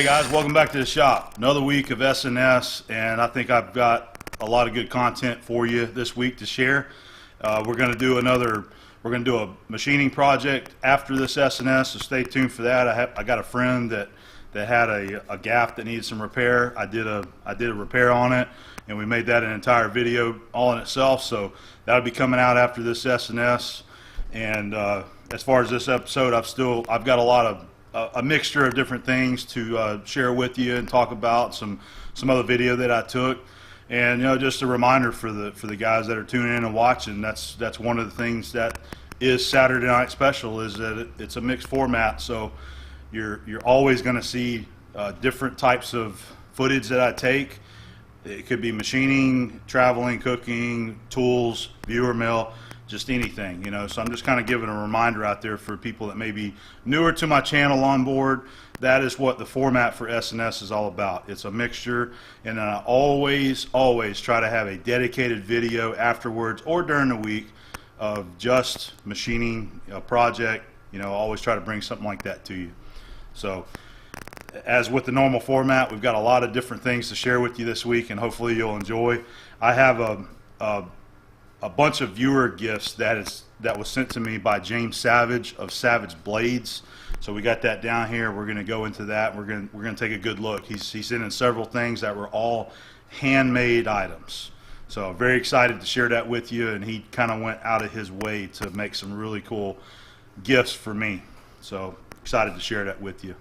Hey guys, welcome back to the shop. Another week of SNS, and I think I've got a lot of good content for you this week to share. We're going to do a machining project after this SNS, so stay tuned for that. I got a friend that had a gaff that needed some repair. I did a repair on it, and we made that an entire video all in itself. So that'll be coming out after this SNS. And as far as this episode, I've got a lot of a mixture of different things to share with you and talk about, some other video that I took, and just a reminder for the guys that are tuning in and watching. That's one of the things that is Saturday Night Special, is that it's a mixed format. So you're always going to see different types of footage that I take. It could be machining, traveling, cooking, tools, viewer mail, just anything, so I'm just kind of giving a reminder out there for people that may be newer to my channel on board. That is what the format for SNS is all about. It's a mixture, and then I always try to have a dedicated video afterwards or during the week of just machining a project. I always try to bring something like that to you. So as with the normal format, we've got a lot of different things to share with you this week, and hopefully you'll enjoy. I have a bunch of viewer gifts that was sent to me by James Savage of Savage Blades. So we got that down here. We're going to go into that. We're going to take a good look. He sent in several things that were all handmade items. So I'm very excited to share that with you, and he kind of went out of his way to make some really cool gifts for me. So excited to share that with you.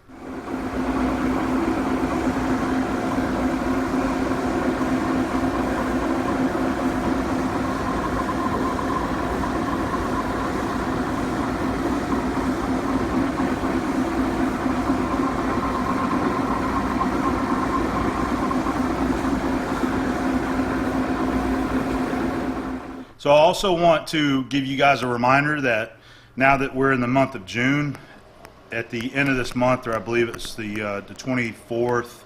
So I also want to give you guys a reminder that now that we're in the month of June, at the end of this month, or I believe it's the 24th,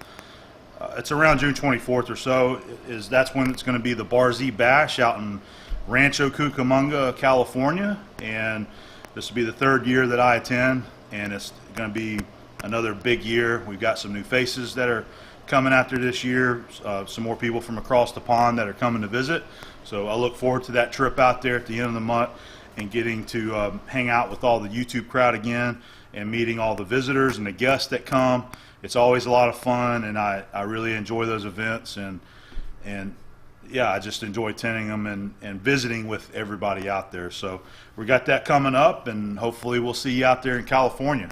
it's around June 24th or so, that's when it's going to be the Bar Z Bash out in Rancho Cucamonga, California. And this will be the third year that I attend, and it's going to be another big year. We've got some new faces that are coming after this year, some more people from across the pond that are coming to visit. So I look forward to that trip out there at the end of the month and getting to hang out with all the YouTube crowd again and meeting all the visitors and the guests that come. It's always a lot of fun, and I really enjoy those events, and yeah, I just enjoy attending them and visiting with everybody out there. So we got that coming up, and hopefully we'll see you out there in California.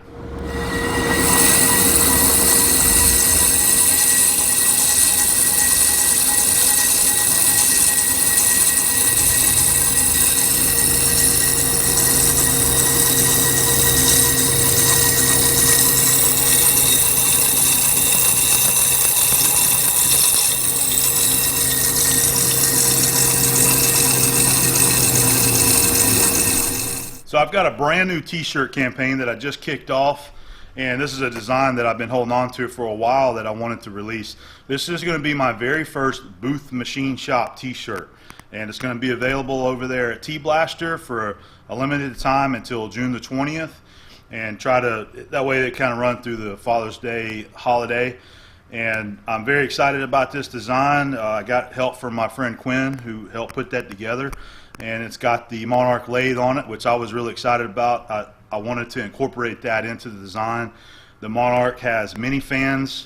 So I've got a brand new t-shirt campaign that I just kicked off, and this is a design that I've been holding on to for a while that I wanted to release. This is going to be my very first Booth Machine Shop t-shirt, and it's going to be available over there at T-Blaster for a limited time until June the 20th, and that way they kind of run through the Father's Day holiday. And I'm very excited about this design. I got help from my friend Quinn, who helped put that together. And it's got the Monarch lathe on it, which I was really excited about. I wanted to incorporate that into the design. The Monarch has mini fans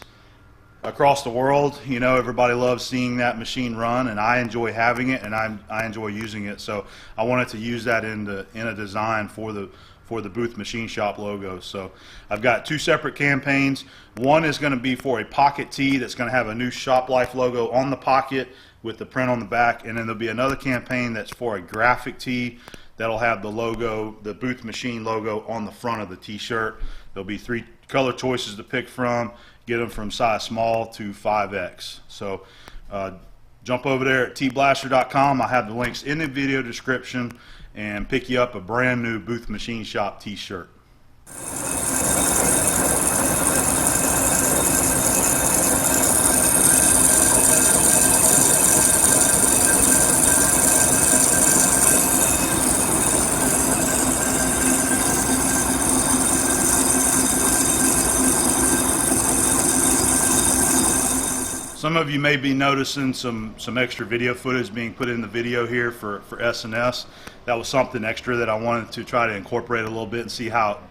across the world. Everybody loves seeing that machine run, and I enjoy having it, and I enjoy using it. So I wanted to use that in a design for the Booth Machine Shop logo. So I've got two separate campaigns. One is going to be for a pocket tee that's going to have a new Shop Life logo on the pocket with the print on the back, and then there'll be another campaign that's for a graphic tee that'll have the logo, the Booth Machine logo, on the front of the t-shirt. There'll be 3 color choices to pick from. Get them from size small to 5X. So jump over there at tblaster.com. I have the links in the video description, and pick you up a brand new Booth Machine Shop t-shirt. Some of you may be noticing some extra video footage being put in the video here for SNS. That was something extra that I wanted to try to incorporate a little bit and see how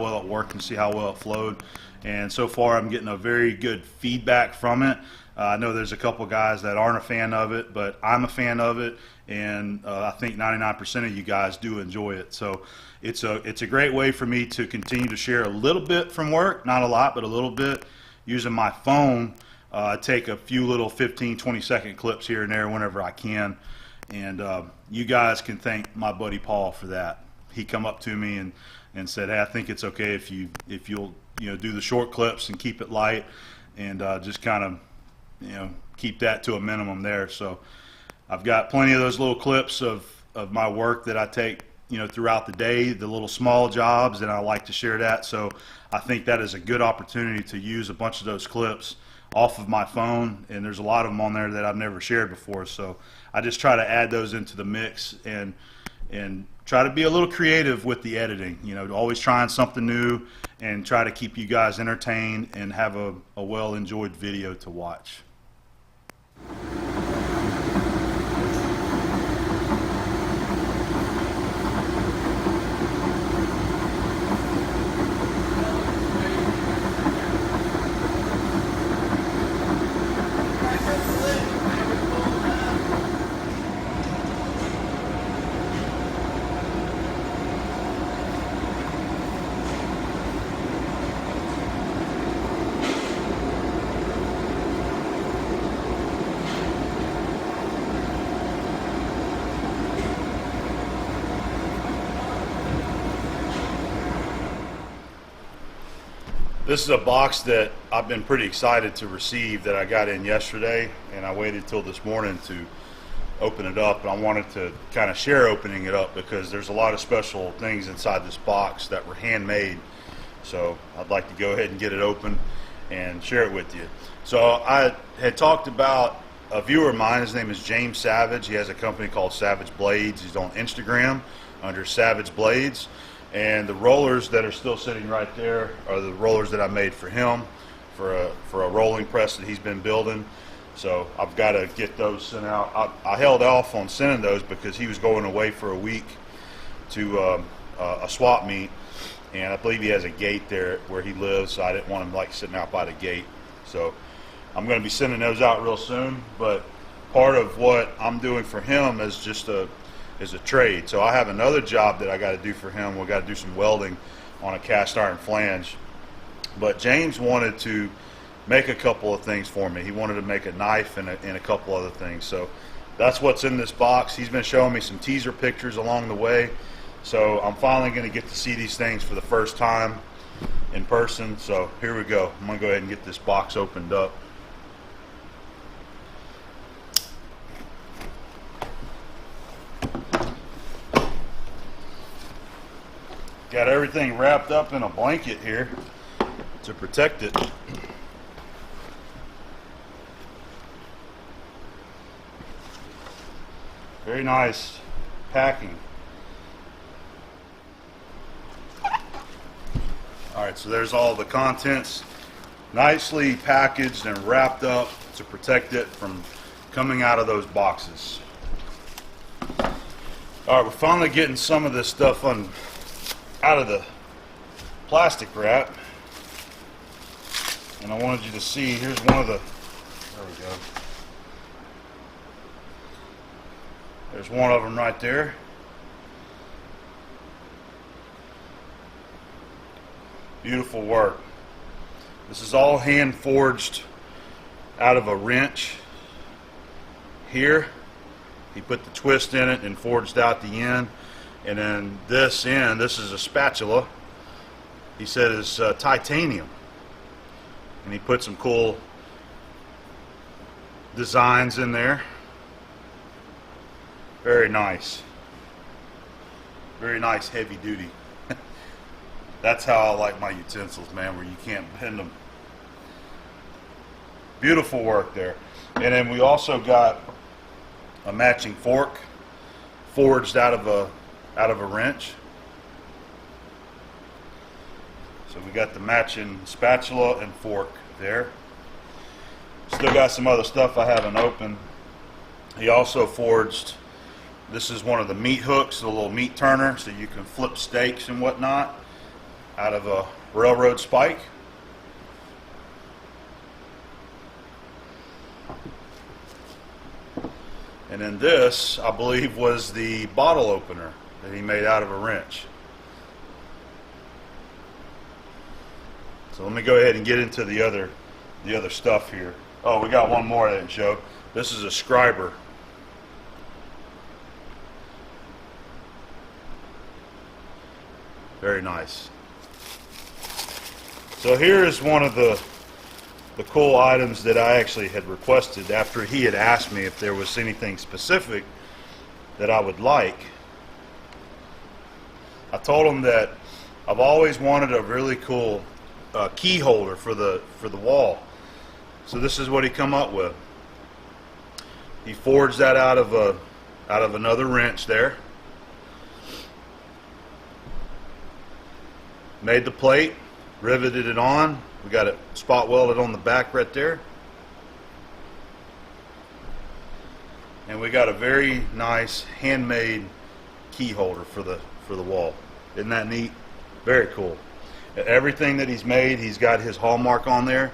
well it worked and see how well it flowed. And so far I'm getting a very good feedback from it. I know there's a couple guys that aren't a fan of it, but I'm a fan of it, and I think 99% of you guys do enjoy it. So it's a great way for me to continue to share a little bit from work, not a lot, but a little bit, using my phone. Take a few little 15-20 second clips here and there whenever I can, and you guys can thank my buddy Paul for that. He come up to me and said, "Hey, I think it's okay if you'll do the short clips and keep it light, and just kind of keep that to a minimum there." So I've got plenty of those little clips of my work that I take throughout the day, the little small jobs, and I like to share that. So I think that is a good opportunity to use a bunch of those clips off of my phone, and there's a lot of them on there that I've never shared before. So I just try to add those into the mix and try to be a little creative with the editing, always trying something new and try to keep you guys entertained and have a well enjoyed video to watch. This is a box that I've been pretty excited to receive that I got in yesterday, and I waited till this morning to open it up, and I wanted to kind of share opening it up because there's a lot of special things inside this box that were handmade. So I'd like to go ahead and get it open and share it with you. So I had talked about a viewer of mine. His name is James Savage. He has a company called Savage Blades. He's on Instagram under Savage Blades. And the rollers that are still sitting right there are the rollers that I made for him for a rolling press that he's been building. So I've got to get those sent out. I held off on sending those because he was going away for a week to a swap meet, and I believe he has a gate there where he lives, so I didn't want him like sitting out by the gate. So I'm going to be sending those out real soon, but part of what I'm doing for him is just a trade. So I have another job that I got to do for him. We got to do some welding on a cast iron flange. But James wanted to make a couple of things for me. He wanted to make a knife and a couple other things. So that's what's in this box. He's been showing me some teaser pictures along the way. So I'm finally going to get to see these things for the first time in person. So here we go. I'm going to go ahead and get this box opened up. Got everything wrapped up in a blanket here to protect it. Very nice packing. Alright, so there's all the contents nicely packaged and wrapped up to protect it from coming out of those boxes. Alright, we're finally getting some of this stuff out of the plastic wrap, and I wanted you to see, here's one of the, there we go, there's one of them right there. Beautiful work. This is all hand forged out of a wrench here. He put the twist in it and forged out the end. And then this end, this is a spatula, he said is titanium. And he put some cool designs in there. Very nice. Very nice heavy duty. That's how I like my utensils, man, where you can't bend them. Beautiful work there. And then we also got a matching fork forged out of a wrench. So we got the matching spatula and fork there. Still got some other stuff I haven't opened. He also forged, this is one of the meat hooks, the little meat turner, so you can flip steaks and whatnot out of a railroad spike. And then this, I believe, was the bottle opener that he made out of a wrench. So let me go ahead and get into the other stuff here. Oh, we got one more I didn't show. This is a scriber. Very nice. So here is one of the cool items that I actually had requested after he had asked me if there was anything specific that I would like. I told him that I've always wanted a really cool key holder for the wall. So this is what he come up with. He forged that out of another wrench there. Made the plate, riveted it on. We got it spot welded on the back right there. And we got a very nice handmade key holder for the wall. Isn't that neat? Very cool. Everything that he's made, he's got his hallmark on there.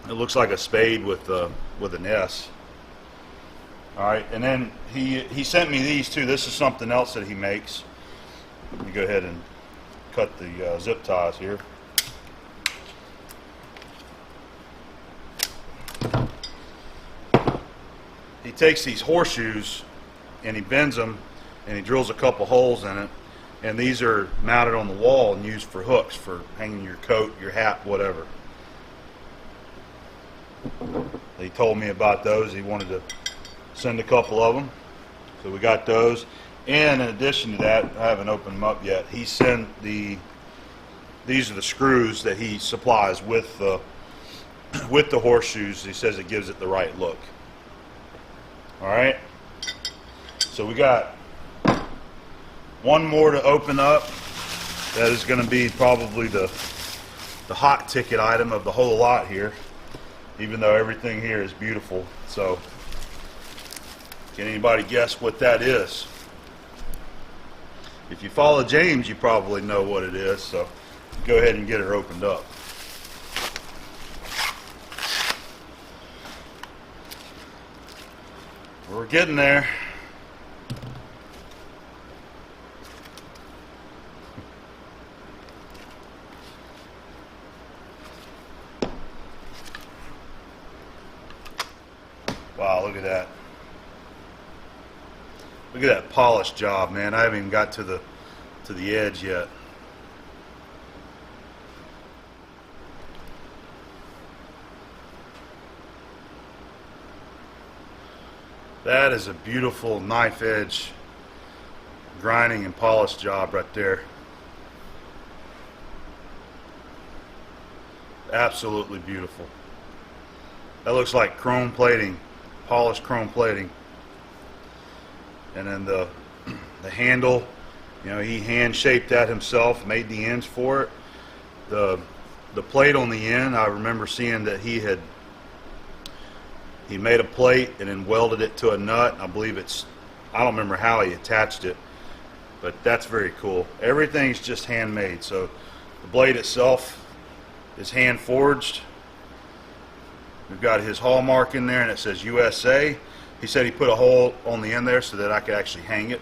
It looks like a spade with an S. All right, and then he sent me these too. This is something else that he makes. Let me go ahead and cut the zip ties here. He takes these horseshoes and he bends them and he drills a couple holes in it, and these are mounted on the wall and used for hooks for hanging your coat, your hat, whatever. He told me about those. He wanted to send a couple of them, so we got those. And in addition to that, I haven't opened them up yet, he sent these are the screws that he supplies with the horseshoes. He says it gives it the right look. Alright, so we got one more to open up. That is going to be probably the hot ticket item of the whole lot here, even though everything here is beautiful. So can anybody guess what that is? If you follow James, you probably know what it is, so go ahead and get her opened up. We're getting there. Wow, look at that. Look at that polished job, man. I haven't even got to the edge yet. That is a beautiful knife edge grinding and polished job right there. Absolutely beautiful. That looks like chrome plating, polished chrome plating. And then the handle, you know, he hand shaped that himself, made the ends for it. The plate on the end, I remember seeing that he made a plate and then welded it to a nut. I believe I don't remember how he attached it, but that's very cool. Everything's just handmade. So the blade itself is hand forged. We've got his hallmark in there and it says USA. He said he put a hole on the end there so that I could actually hang it.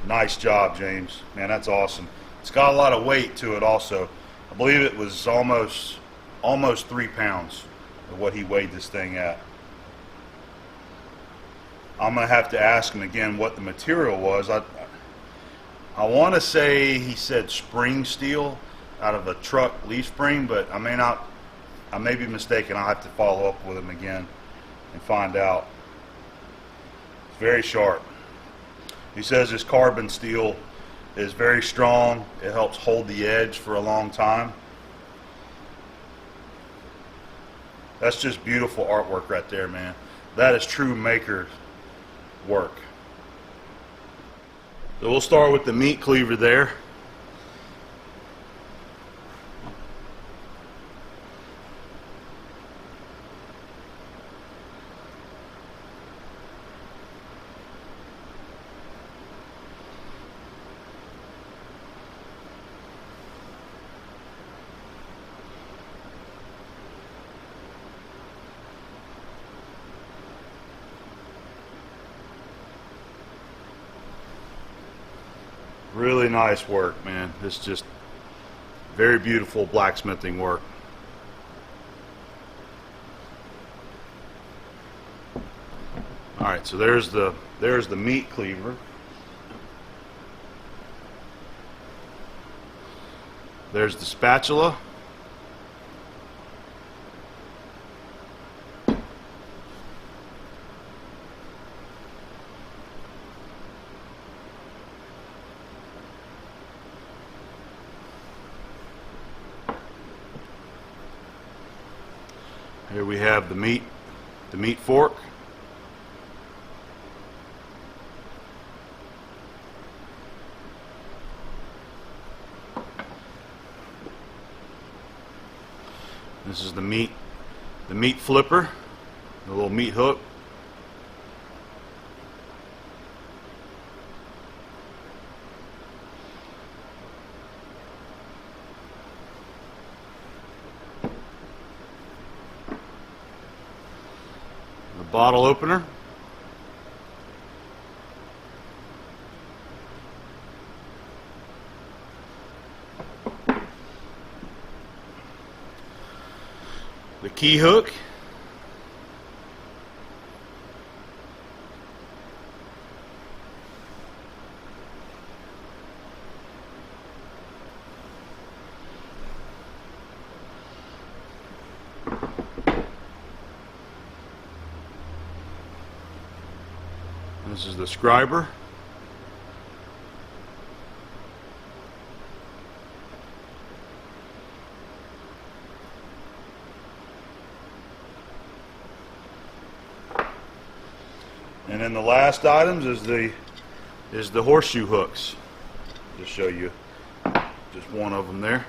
Nice job, James. Man, that's awesome. It's got a lot of weight to it also. I believe it was almost 3 pounds of what he weighed this thing at. I'm going to have to ask him again what the material was. I want to say he said spring steel out of a truck leaf spring, but I may be mistaken. I'll have to follow up with him again and find out. It's very sharp. He says this carbon steel is very strong. It helps hold the edge for a long time. That's just beautiful artwork right there, man. That is true maker work. So we'll start with the meat cleaver there. Really nice work, man. It's just very beautiful blacksmithing work. All right, so there's the meat cleaver. There's the spatula. Here we have the meat fork. This is the meat flipper, the little meat hook. The bottle opener. The key hook. This is the scriber. And then the last items is the horseshoe hooks. Just show you just one of them there.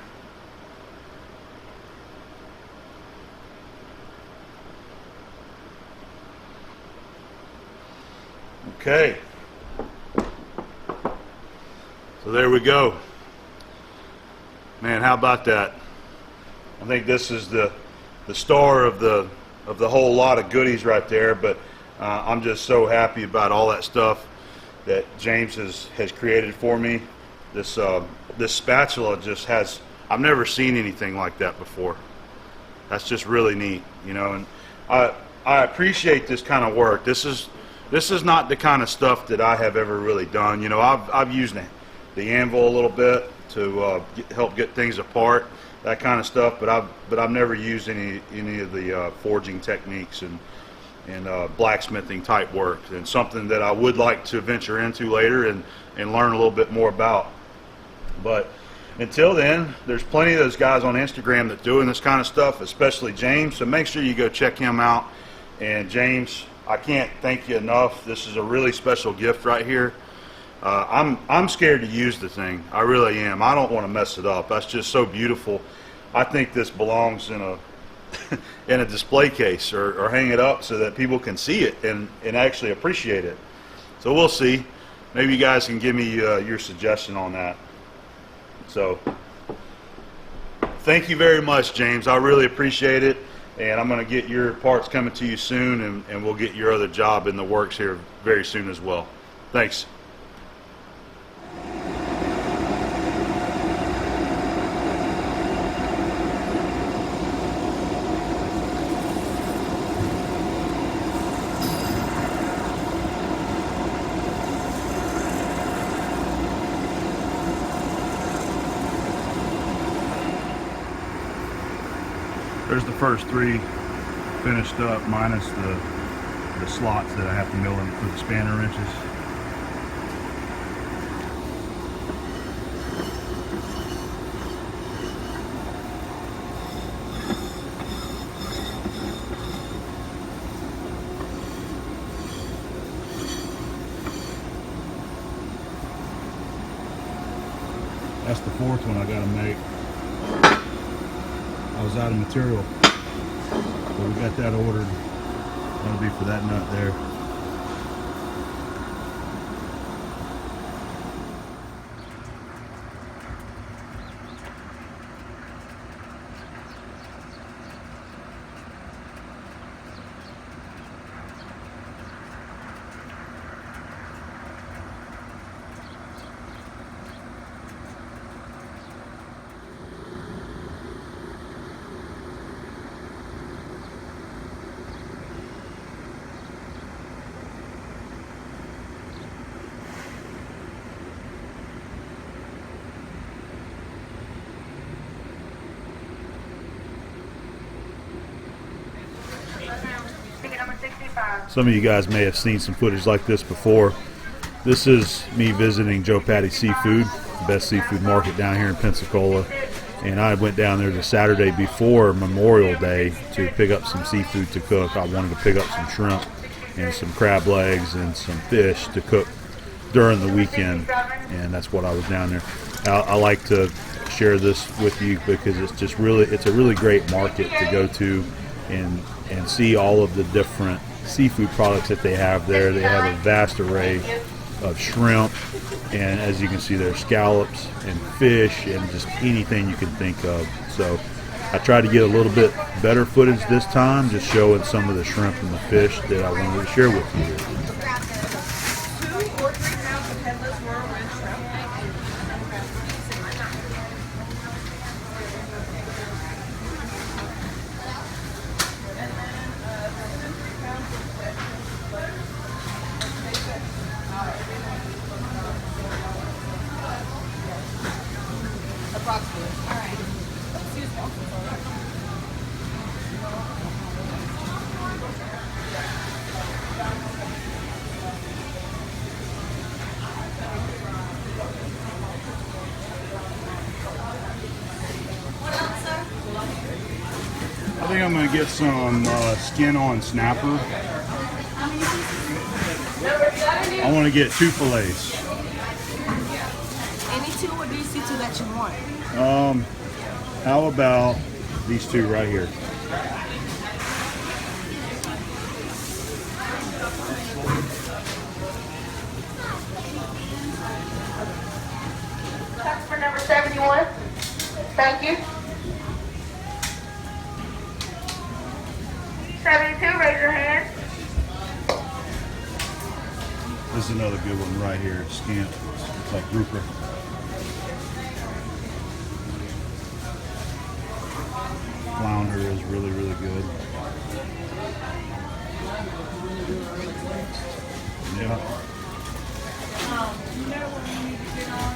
Okay. So there we go. Man, how about that? I think this is the star of the whole lot of goodies right there, but I'm just so happy about all that stuff that James has created for me. This spatula just has, I've never seen anything like that before. That's just really neat, you know, and I appreciate this kind of work. This is not the kind of stuff that I have ever really done. You know, I've used the anvil a little bit to help get things apart, that kind of stuff, but I've never used any of the forging techniques and blacksmithing type work, and something that I would like to venture into later and learn a little bit more about. But until then, there's plenty of those guys on Instagram that doing this kind of stuff, especially James, so make sure you go check him out. And James, I can't thank you enough. This is a really special gift right here. I'm scared to use the thing. I really am. I don't want to mess it up. That's just so beautiful. I think this belongs in a in a display case, or hang it up so that people can see it and actually appreciate it. So we'll see. Maybe you guys can give me your suggestion on that. So thank you very much, James. I really appreciate it, and I'm going to get your parts coming to you soon, and we'll get your other job in the works here very soon as well. Thanks. There's the first three finished up, minus the slots that I have to mill in for the spanner wrenches. That's the fourth one I gotta make. I was out of material, so we got that ordered. That'll be for that nut there. Some of you guys may have seen some footage like this before. This is me visiting Joe Patty Seafood, the best seafood market down here in Pensacola. And I went down there the Saturday before Memorial Day to pick up some seafood to cook. I wanted to pick up some shrimp and some crab legs and some fish to cook during the weekend, and that's what I was down there. I like to share this with you because it's a really great market to go to and see all of the different seafood products that they have there. They have a vast array of shrimp, and as you can see, there's scallops and fish and just anything you can think of. So I tried to get a little bit better footage this time, just showing some of the shrimp and the fish that I wanted to share with you. 2 or 3 pounds of headless whirlwind shrimp. Approximately. All right. Excuse me. I think I'm going to get some skin on snapper. I want to get 2 fillets. Any 2 or do you see 2 that you want? How about these 2 right here? Customer number 71. Thank you. 72, raise your hand. This is another good one right here. Skin. It's like grouper. Flounder is really, really good. Yeah. You know what we need to get on?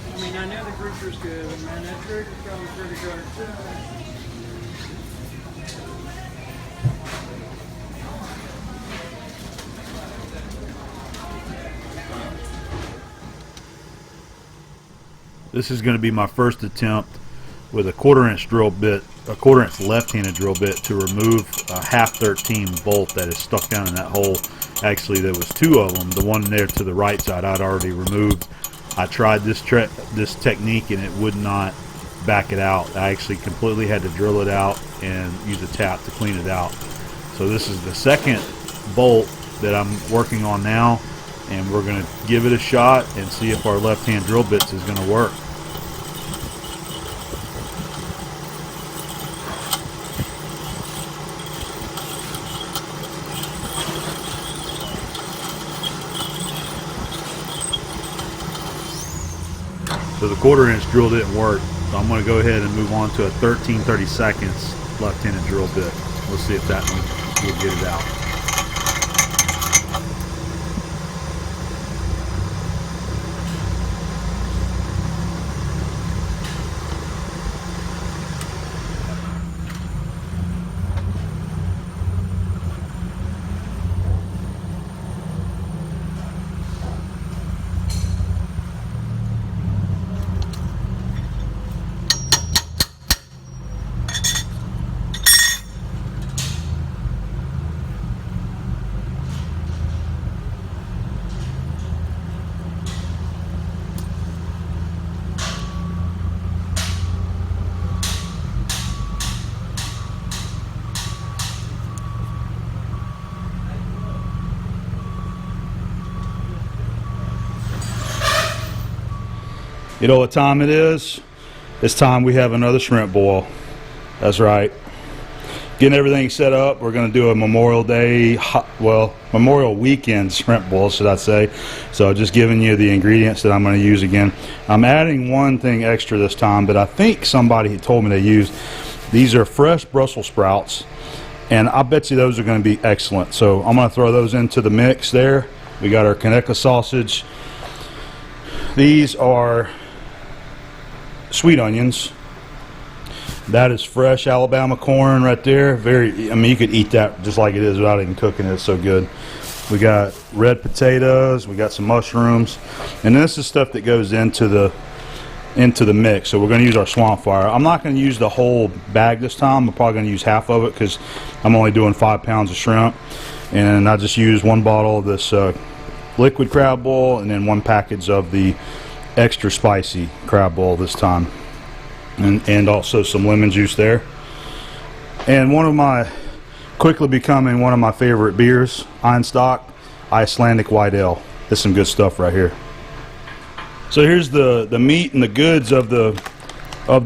I mean, I know the grouper's good, but man, that trigger's probably pretty good too. This is going to be my first attempt with a 1/4" drill bit, a 1/4" left-handed drill bit to remove a 1/2-13 bolt that is stuck down in that hole. Actually, there was 2 of them. The one there to the right side I'd already removed. I tried this technique and it would not back it out. I actually completely had to drill it out and use a tap to clean it out. So this is the second bolt that I'm working on now, and we're going to give it a shot and see if our left-hand drill bits is going to work. So the 1/4" drill didn't work, so I'm going to go ahead and move on to a 13/32 left-handed drill bit. We'll see if that one will get it out. You know what time it is? It's time we have another shrimp boil. That's right. Getting everything set up. We're going to do a Memorial Day, Memorial Weekend shrimp boil, should I say. So just giving you the ingredients that I'm going to use again. I'm adding one thing extra this time, but I think somebody had told me they used. These are fresh Brussels sprouts, and I bet you those are going to be excellent. So I'm going to throw those into the mix there. We got our Conecuh sausage. These are sweet onions. That is fresh Alabama corn right there. Very, I mean, you could eat that just like it is without even cooking it. It's so good. We got red potatoes. We got some mushrooms, and this is stuff that goes into the mix. So we're going to use our swamp fire. I'm not going to use the whole bag this time. I'm probably going to use half of it because I'm only doing 5 pounds of shrimp, and I just use 1 bottle of this liquid crab boil, and then 1 package of the extra spicy crab boil this time. And also some lemon juice there. And quickly becoming one of my favorite beers, Einstock Icelandic White Ale. This is some good stuff right here. So here's the meat and the goods of the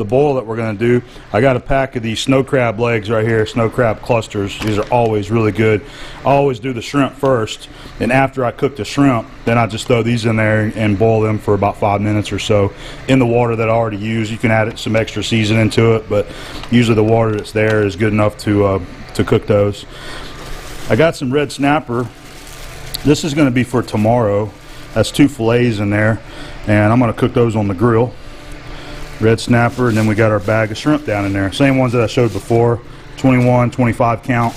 boil that we're going to do. I got a pack of these snow crab legs right here, snow crab clusters. These are always really good. I always do the shrimp first, and after I cook the shrimp, then I just throw these in there and boil them for about 5 minutes or so in the water that I already use. You can add some extra seasoning to it, but usually the water that's there is good enough to cook those. I got some red snapper. This is going to be for tomorrow. That's 2 fillets in there, and I'm going to cook those on the grill. Red snapper, and then we got our bag of shrimp down in there. Same ones that I showed before, 21, 25 count.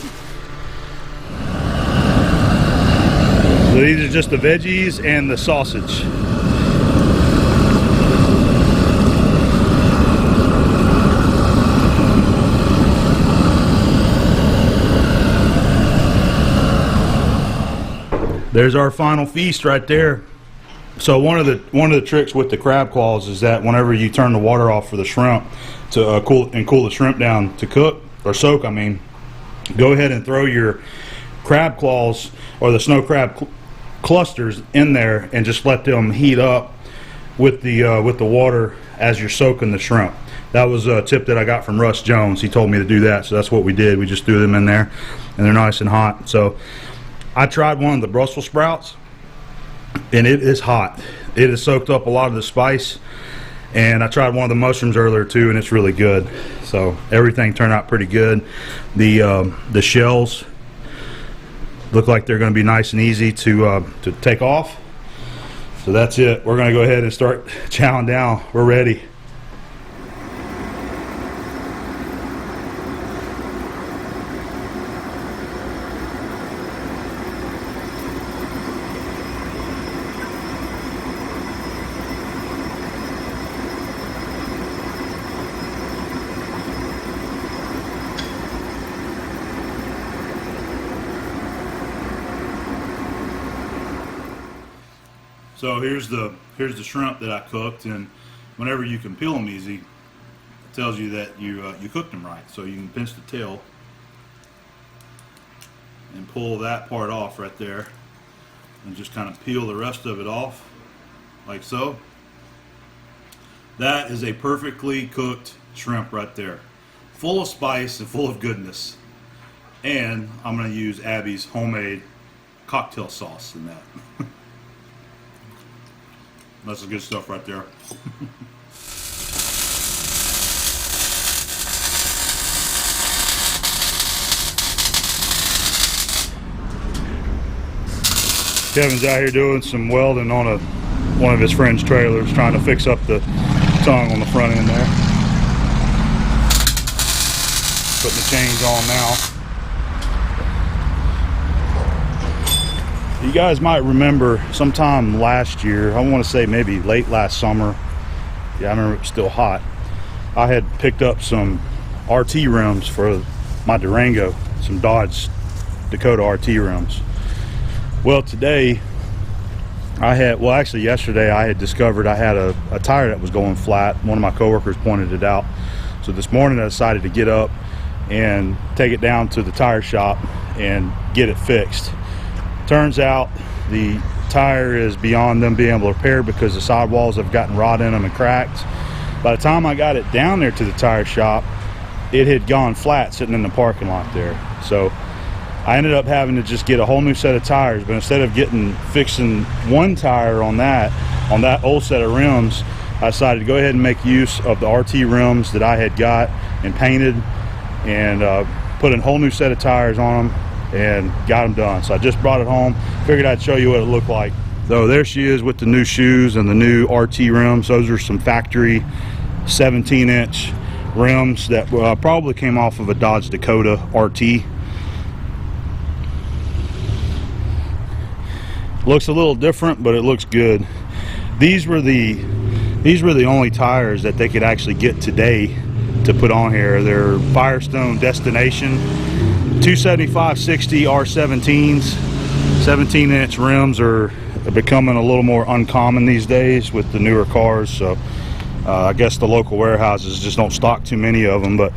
So these are just the veggies and the sausage. There's our final feast right there. So one of the tricks with the crab claws is that whenever you turn the water off for the shrimp to cool the shrimp down to cook or soak, I mean, go ahead and throw your crab claws or the snow crab clusters in there and just let them heat up with the water as you're soaking the shrimp. That was a tip that I got from Russ Jones. He told me to do that, so that's what we did. We just threw them in there, and they're nice and hot. So I tried one of the Brussels sprouts, and it is hot. It has soaked up a lot of the spice, and I tried one of the mushrooms earlier too, and it's really good. So everything turned out pretty good. The shells look like they're going to be nice and easy to take off. So that's it. We're going to go ahead and start chowing down. We're ready. So here's the shrimp that I cooked, and whenever you can peel them easy, it tells you that you cooked them right. So you can pinch the tail and pull that part off right there, and just kind of peel the rest of it off, like so. That is a perfectly cooked shrimp right there, full of spice and full of goodness. And I'm going to use Abby's homemade cocktail sauce in that. That's the good stuff right there. Kevin's out here doing some welding on one of his friend's trailers, trying to fix up the tongue on the front end there. Putting the chains on now. You guys might remember sometime last year, I want to say maybe late last summer, yeah, I remember it was still hot, I had picked up some RT rims for my Durango, some Dodge Dakota RT rims. Well, today yesterday I had discovered I had a tire that was going flat. One of my coworkers pointed it out. So this morning I decided to get up and take it down to the tire shop and get it fixed. Turns out the tire is beyond them being able to repair because the sidewalls have gotten rot in them and cracked. By the time I got it down there to the tire shop, it had gone flat sitting in the parking lot there. So I ended up having to just get a whole new set of tires, but instead of fixing one tire on that old set of rims, I decided to go ahead and make use of the RT rims that I had got and painted, and put a whole new set of tires on them and got them done. So I just brought it home, figured I'd show you what it looked like. So there she is with the new shoes and the new RT rims. Those are some factory 17-inch rims that probably came off of a Dodge Dakota RT. Looks a little different, but it looks good. These were the only tires that they could actually get today to put on here. They're Firestone Destination 275/60 R17s. 17-inch rims are becoming a little more uncommon these days with the newer cars, so I guess the local warehouses just don't stock too many of them, but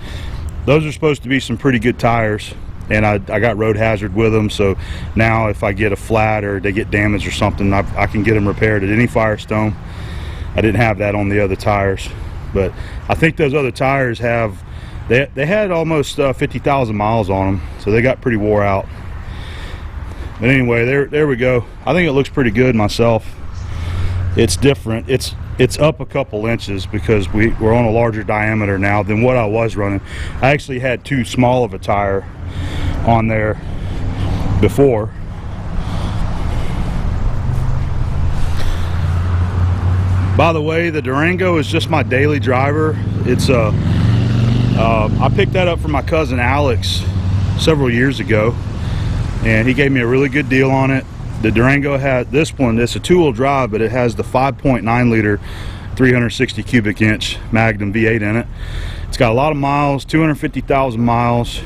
those are supposed to be some pretty good tires, and I got road hazard with them, so now if I get a flat or they get damaged or something, I can get them repaired at any Firestone. I didn't have that on the other tires, but I think those other tires have, they had almost 50,000 miles on them, so they got pretty wore out. But anyway, there we go. I think it looks pretty good myself. It's different. It's up a couple inches because we're on a larger diameter now than what I was running. I actually had too small of a tire on there before. By the way, the Durango is just my daily driver. It's I picked that up from my cousin Alex several years ago, and he gave me a really good deal on it. The Durango had this one, it's a two-wheel drive, but it has the 5.9 liter 360 cubic inch Magnum V8 in it. It's got a lot of miles, 250,000 miles.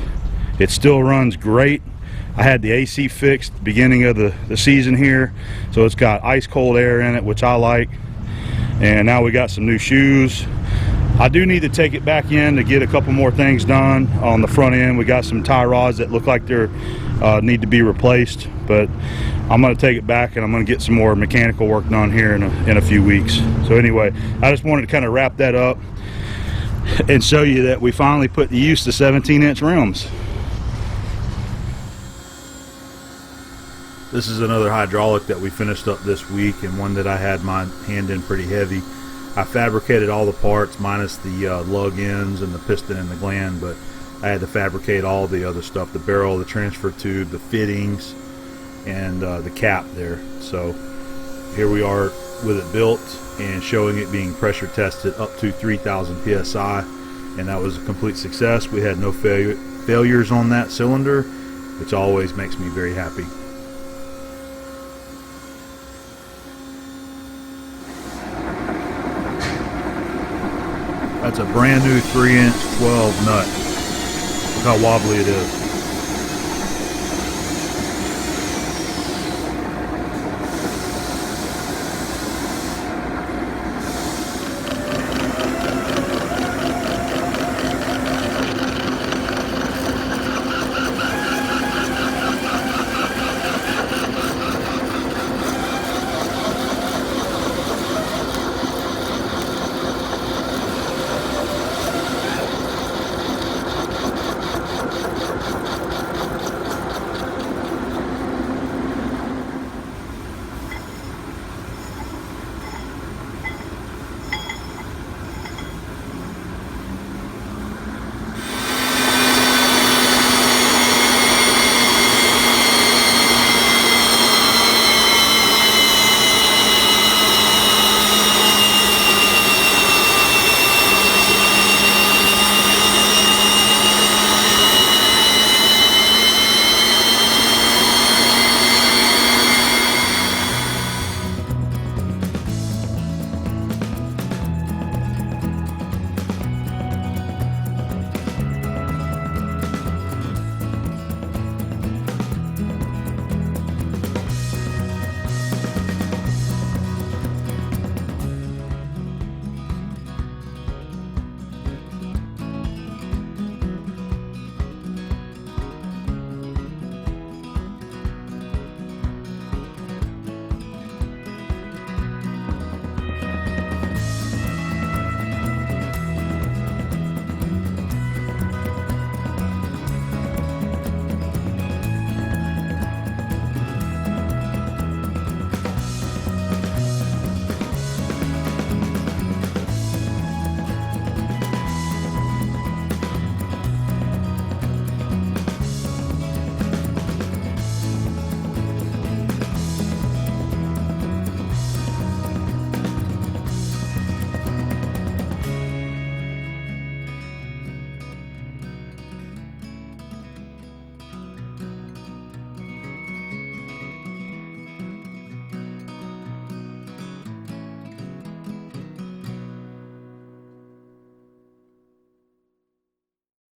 It still runs great. I had the AC fixed at the beginning of the season here, so it's got ice cold air in it, which I like. And now we got some new shoes. I do need to take it back in to get a couple more things done on the front end. We got some tie rods that look like they're need to be replaced, but I'm going to take it back and I'm going to get some more mechanical work done here in a few weeks. So anyway, I just wanted to kind of wrap that up and show you that we finally put to use the 17-inch rims. This is another hydraulic that we finished up this week, and one that I had my hand in pretty heavy. I fabricated all the parts minus the lug ends and the piston and the gland, but I had to fabricate all the other stuff, the barrel, the transfer tube, the fittings, and the cap there. So here we are with it built and showing it being pressure tested up to 3,000 psi, and that was a complete success. We had no failures on that cylinder, which always makes me very happy. That's a brand new 3-inch 12 nut. Look how wobbly it is.